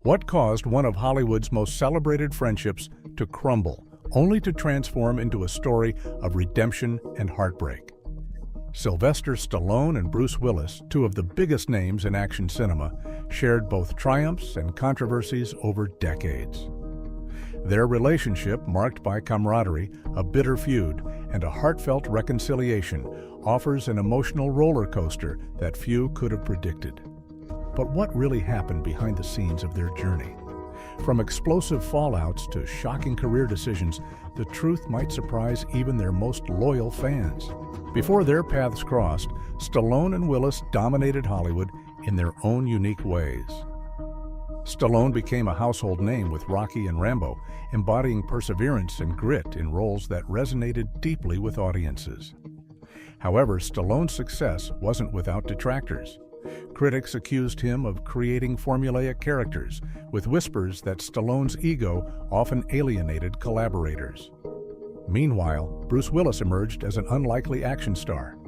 What caused one of Hollywood's most celebrated friendships to crumble, only to transform into a story of redemption and heartbreak? Sylvester Stallone and Bruce Willis, two of the biggest names in action cinema, shared both triumphs and controversies over decades. Their relationship, marked by camaraderie, a bitter feud, and a heartfelt reconciliation, offers an emotional roller coaster that few could have predicted. But what really happened behind the scenes of their journey? From explosive fallouts to shocking career decisions, the truth might surprise even their most loyal fans. Before their paths crossed, Stallone and Willis dominated Hollywood in their own unique ways. Stallone became a household name with Rocky and Rambo, embodying perseverance and grit in roles that resonated deeply with audiences. However, Stallone's success wasn't without detractors. Critics accused him of creating formulaic characters, with whispers that Stallone's ego often alienated collaborators. Meanwhile, Bruce Willis emerged as an unlikely action star.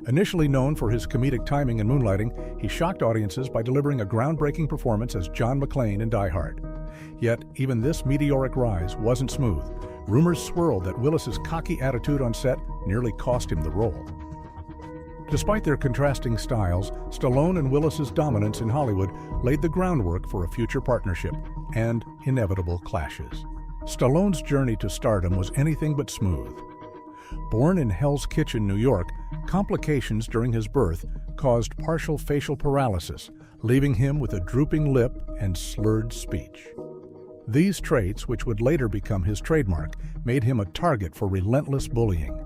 Initially known for his comedic timing in Moonlighting, he shocked audiences by delivering a groundbreaking performance as John McClane in Die Hard. Yet, even this meteoric rise wasn't smooth. Rumors swirled that Willis's cocky attitude on set nearly cost him the role. Despite their contrasting styles, Stallone and Willis's dominance in Hollywood laid the groundwork for a future partnership and inevitable clashes. Stallone's journey to stardom was anything but smooth. Born in Hell's Kitchen, New York, complications during his birth caused partial facial paralysis, leaving him with a drooping lip and slurred speech. These traits, which would later become his trademark, made him a target for relentless bullying.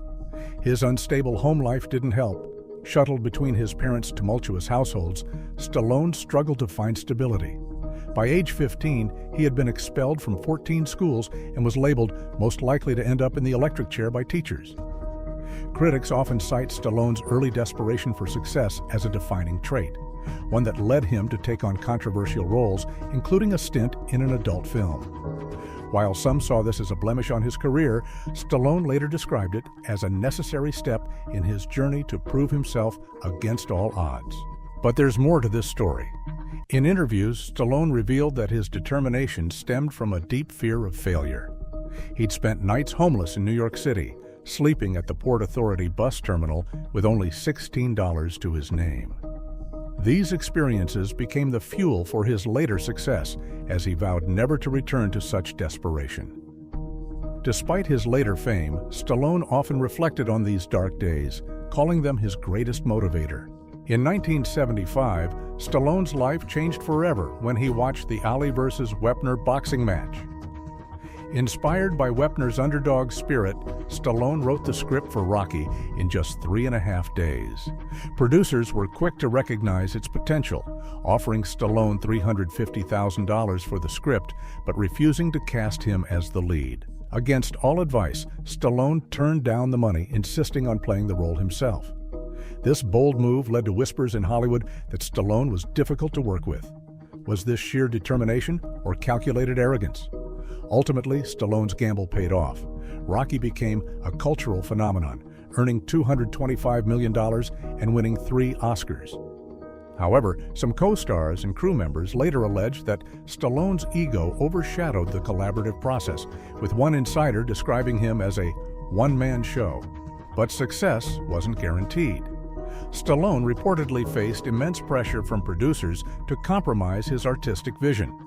His unstable home life didn't help. Shuttled between his parents' tumultuous households, Stallone struggled to find stability. By age 15, he had been expelled from 14 schools and was labeled most likely to end up in the electric chair by teachers. Critics often cite Stallone's early desperation for success as a defining trait, one that led him to take on controversial roles, including a stint in an adult film. While some saw this as a blemish on his career, Stallone later described it as a necessary step in his journey to prove himself against all odds. But there's more to this story. In interviews, Stallone revealed that his determination stemmed from a deep fear of failure. He'd spent nights homeless in New York City, sleeping at the Port Authority bus terminal with only $16 to his name. These experiences became the fuel for his later success, as he vowed never to return to such desperation. Despite his later fame, Stallone often reflected on these dark days, calling them his greatest motivator. In 1975, Stallone's life changed forever when he watched the Ali vs. Wepner boxing match. Inspired by Wepner's underdog spirit, Stallone wrote the script for Rocky in just 3.5 days. Producers were quick to recognize its potential, offering Stallone $350,000 for the script, but refusing to cast him as the lead. Against all advice, Stallone turned down the money, insisting on playing the role himself. This bold move led to whispers in Hollywood that Stallone was difficult to work with. Was this sheer determination or calculated arrogance? Ultimately, Stallone's gamble paid off. Rocky became a cultural phenomenon, earning $225 million and winning 3 Oscars. However, some co-stars and crew members later alleged that Stallone's ego overshadowed the collaborative process, with one insider describing him as a one-man show. But success wasn't guaranteed. Stallone reportedly faced immense pressure from producers to compromise his artistic vision.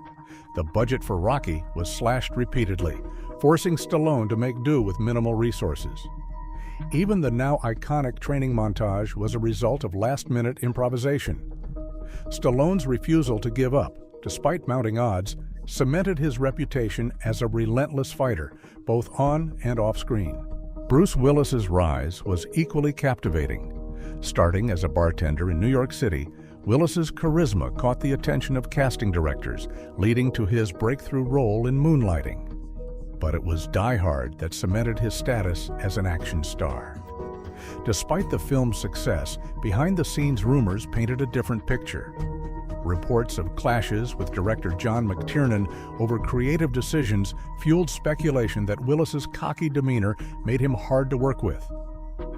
The budget for Rocky was slashed repeatedly, forcing Stallone to make do with minimal resources. Even the now iconic training montage was a result of last-minute improvisation. Stallone's refusal to give up, despite mounting odds, cemented his reputation as a relentless fighter, both on and off-screen. Bruce Willis's rise was equally captivating. Starting as a bartender in New York City, Willis's charisma caught the attention of casting directors, leading to his breakthrough role in Moonlighting. But it was Die Hard that cemented his status as an action star. Despite the film's success, behind-the-scenes rumors painted a different picture. Reports of clashes with director John McClane over creative decisions fueled speculation that Willis's cocky demeanor made him hard to work with.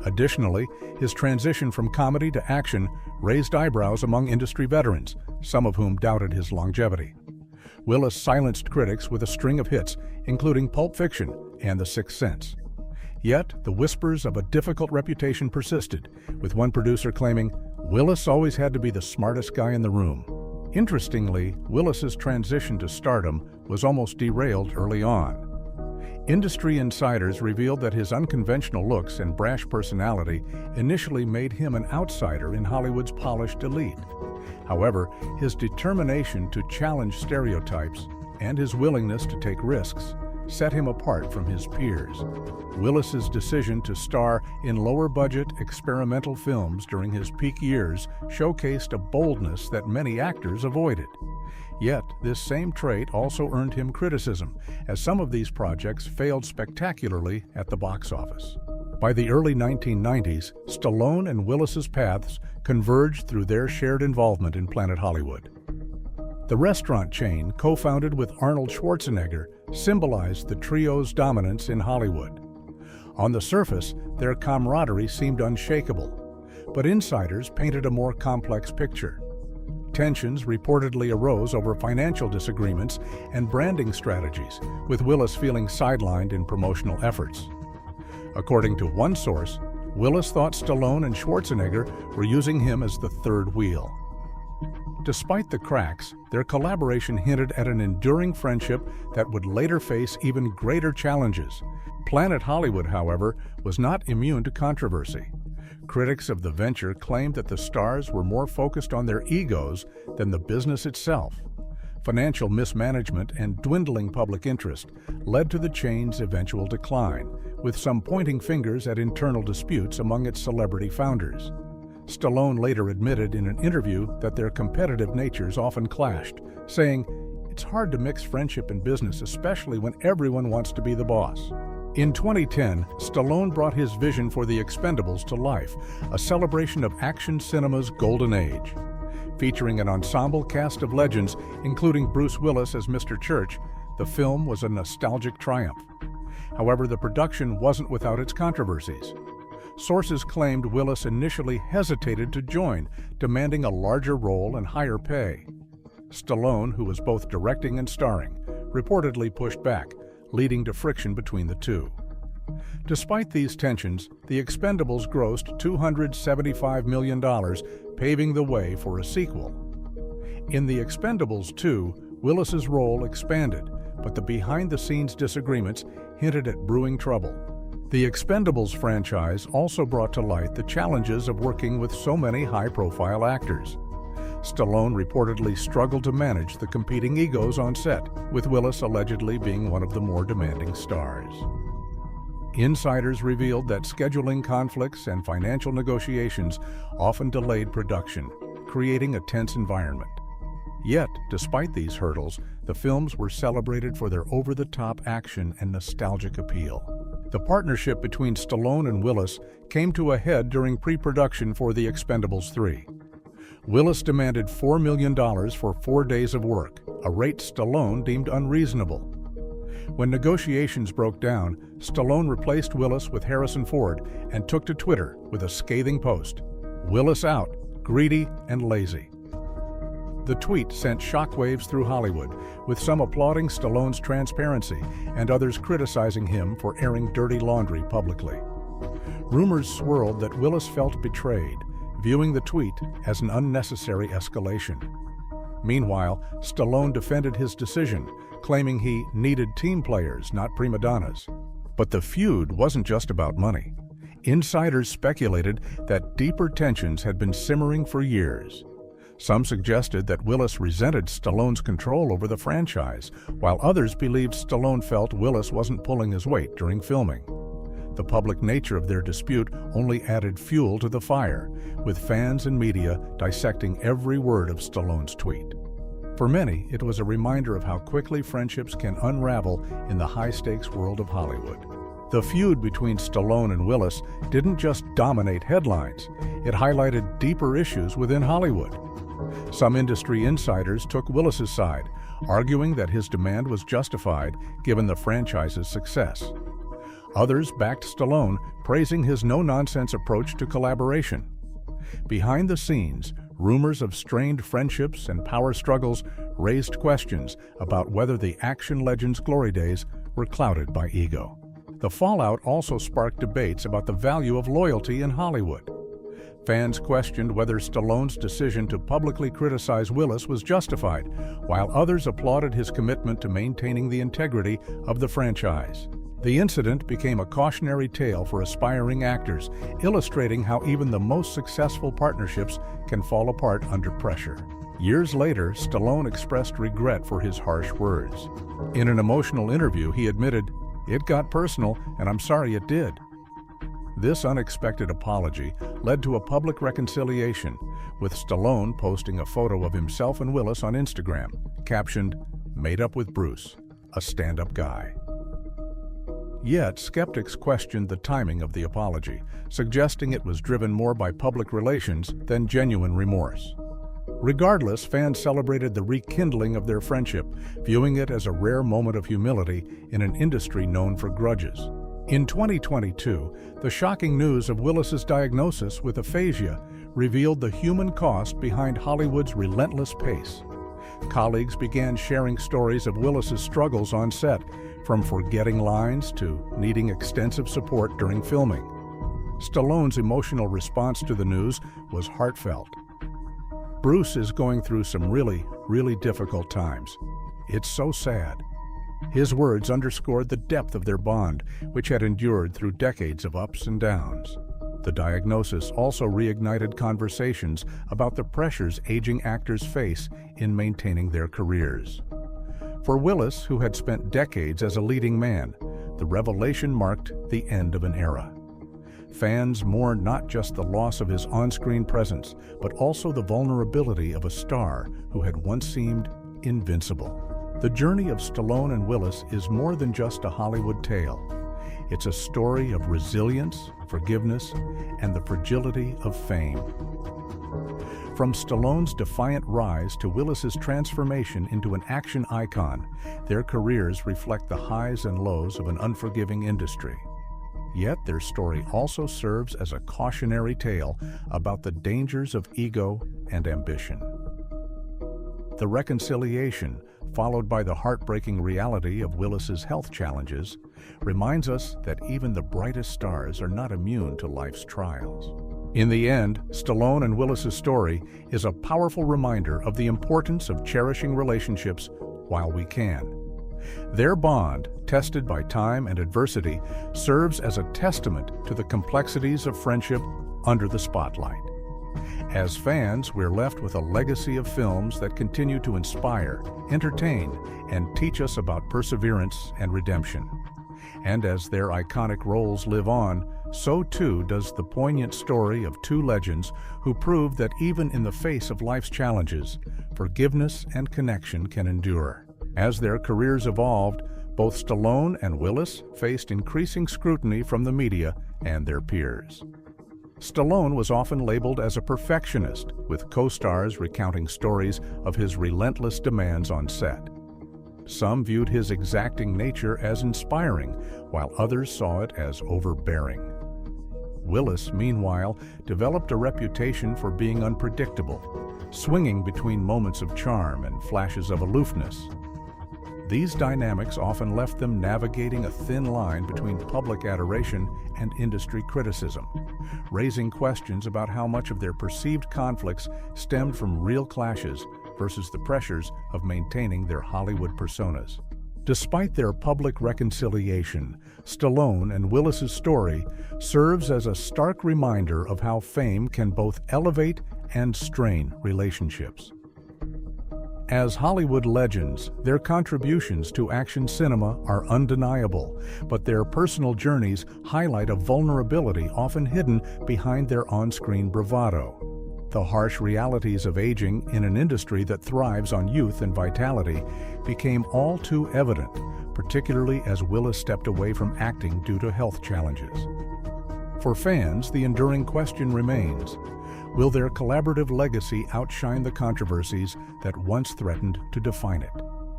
Additionally, his transition from comedy to action raised eyebrows among industry veterans, some of whom doubted his longevity. Willis silenced critics with a string of hits, including Pulp Fiction and The Sixth Sense. Yet, the whispers of a difficult reputation persisted, with one producer claiming, "Willis always had to be the smartest guy in the room." Interestingly, Willis's transition to stardom was almost derailed early on. Industry insiders revealed that his unconventional looks and brash personality initially made him an outsider in Hollywood's polished elite. However, his determination to challenge stereotypes and his willingness to take risks set him apart from his peers. Willis's decision to star in lower-budget experimental films during his peak years showcased a boldness that many actors avoided. Yet, this same trait also earned him criticism, as some of these projects failed spectacularly at the box office. By the early 1990s, Stallone and Willis's paths converged through their shared involvement in Planet Hollywood. The restaurant chain, co-founded with Arnold Schwarzenegger, symbolized the trio's dominance in Hollywood. On the surface, their camaraderie seemed unshakable, but insiders painted a more complex picture. Tensions reportedly arose over financial disagreements and branding strategies, with Willis feeling sidelined in promotional efforts. According to one source, Willis thought Stallone and Schwarzenegger were using him as the third wheel. Despite the cracks, their collaboration hinted at an enduring friendship that would later face even greater challenges. Planet Hollywood, however, was not immune to controversy. Critics of the venture claimed that the stars were more focused on their egos than the business itself. Financial mismanagement and dwindling public interest led to the chain's eventual decline, with some pointing fingers at internal disputes among its celebrity founders. Stallone later admitted in an interview that their competitive natures often clashed, saying, "It's hard to mix friendship and business, especially when everyone wants to be the boss." In 2010, Stallone brought his vision for The Expendables to life, a celebration of action cinema's golden age. Featuring an ensemble cast of legends, including Bruce Willis as Mr. Church, the film was a nostalgic triumph. However, the production wasn't without its controversies. Sources claimed Willis initially hesitated to join, demanding a larger role and higher pay. Stallone, who was both directing and starring, reportedly pushed back, leading to friction between the two. Despite these tensions, The Expendables grossed $275 million, paving the way for a sequel. In The Expendables 2, Willis's role expanded, but the behind-the-scenes disagreements hinted at brewing trouble. The Expendables franchise also brought to light the challenges of working with so many high-profile actors. Stallone reportedly struggled to manage the competing egos on set, with Willis allegedly being one of the more demanding stars. Insiders revealed that scheduling conflicts and financial negotiations often delayed production, creating a tense environment. Yet, despite these hurdles, the films were celebrated for their over-the-top action and nostalgic appeal. The partnership between Stallone and Willis came to a head during pre-production for The Expendables 3. Willis demanded $4 million for 4 days of work, a rate Stallone deemed unreasonable. When negotiations broke down, Stallone replaced Willis with Harrison Ford and took to Twitter with a scathing post, "Willis out, greedy and lazy." The tweet sent shockwaves through Hollywood, with some applauding Stallone's transparency and others criticizing him for airing dirty laundry publicly. Rumors swirled that Willis felt betrayed, viewing the tweet as an unnecessary escalation. Meanwhile, Stallone defended his decision, claiming he needed team players, not prima donnas. But the feud wasn't just about money. Insiders speculated that deeper tensions had been simmering for years. Some suggested that Willis resented Stallone's control over the franchise, while others believed Stallone felt Willis wasn't pulling his weight during filming. The public nature of their dispute only added fuel to the fire, with fans and media dissecting every word of Stallone's tweet. For many, it was a reminder of how quickly friendships can unravel in the high-stakes world of Hollywood. The feud between Stallone and Willis didn't just dominate headlines, it highlighted deeper issues within Hollywood. Some industry insiders took Willis's side, arguing that his demand was justified given the franchise's success. Others backed Stallone, praising his no-nonsense approach to collaboration. Behind the scenes, Rumors of strained friendships and power struggles raised questions about whether the action legend's glory days were clouded by ego. The fallout also sparked debates about the value of loyalty in Hollywood. Fans questioned whether Stallone's decision to publicly criticize Willis was justified, while others applauded his commitment to maintaining the integrity of the franchise. The incident became a cautionary tale for aspiring actors, illustrating how even the most successful partnerships can fall apart under pressure. Years later, Stallone expressed regret for his harsh words. In an emotional interview, he admitted, "It got personal, and I'm sorry it did." This unexpected apology led to a public reconciliation, with Stallone posting a photo of himself and Willis on Instagram, captioned, "Made up with Bruce, a stand-up guy." Yet, skeptics questioned the timing of the apology, suggesting it was driven more by public relations than genuine remorse. Regardless, fans celebrated the rekindling of their friendship, viewing it as a rare moment of humility in an industry known for grudges. In 2022, the shocking news of Willis's diagnosis with aphasia revealed the human cost behind Hollywood's relentless pace. Colleagues began sharing stories of Willis's struggles on set, from forgetting lines to needing extensive support during filming. Stallone's emotional response to the news was heartfelt. "Bruce is going through some really difficult times. It's so sad." His words underscored the depth of their bond, which had endured through decades of ups and downs. The diagnosis also reignited conversations about the pressures aging actors face in maintaining their careers. For Willis, who had spent decades as a leading man, the revelation marked the end of an era. Fans mourned not just the loss of his on-screen presence, but also the vulnerability of a star who had once seemed invincible. The journey of Stallone and Willis is more than just a Hollywood tale. It's a story of resilience, forgiveness, and the fragility of fame. From Stallone's defiant rise to Willis's transformation into an action icon, their careers reflect the highs and lows of an unforgiving industry. Yet their story also serves as a cautionary tale about the dangers of ego and ambition. The reconciliation, followed by the heartbreaking reality of Willis's health challenges, reminds us that even the brightest stars are not immune to life's trials. In the end, Stallone and Willis's story is a powerful reminder of the importance of cherishing relationships while we can. Their bond, tested by time and adversity, serves as a testament to the complexities of friendship under the spotlight. As fans, we're left with a legacy of films that continue to inspire, entertain, and teach us about perseverance and redemption. And as their iconic roles live on, so too does the poignant story of two legends who proved that even in the face of life's challenges, forgiveness and connection can endure. As their careers evolved, both Stallone and Willis faced increasing scrutiny from the media and their peers. Stallone was often labeled as a perfectionist, with co-stars recounting stories of his relentless demands on set. Some viewed his exacting nature as inspiring, while others saw it as overbearing. Willis, meanwhile, developed a reputation for being unpredictable, swinging between moments of charm and flashes of aloofness. These dynamics often left them navigating a thin line between public adoration and industry criticism, raising questions about how much of their perceived conflicts stemmed from real clashes versus the pressures of maintaining their Hollywood personas. Despite their public reconciliation, Stallone and Willis's story serves as a stark reminder of how fame can both elevate and strain relationships. As Hollywood legends, their contributions to action cinema are undeniable, but their personal journeys highlight a vulnerability often hidden behind their on-screen bravado. The harsh realities of aging in an industry that thrives on youth and vitality became all too evident, particularly as Willis stepped away from acting due to health challenges. For fans, the enduring question remains: will their collaborative legacy outshine the controversies that once threatened to define it?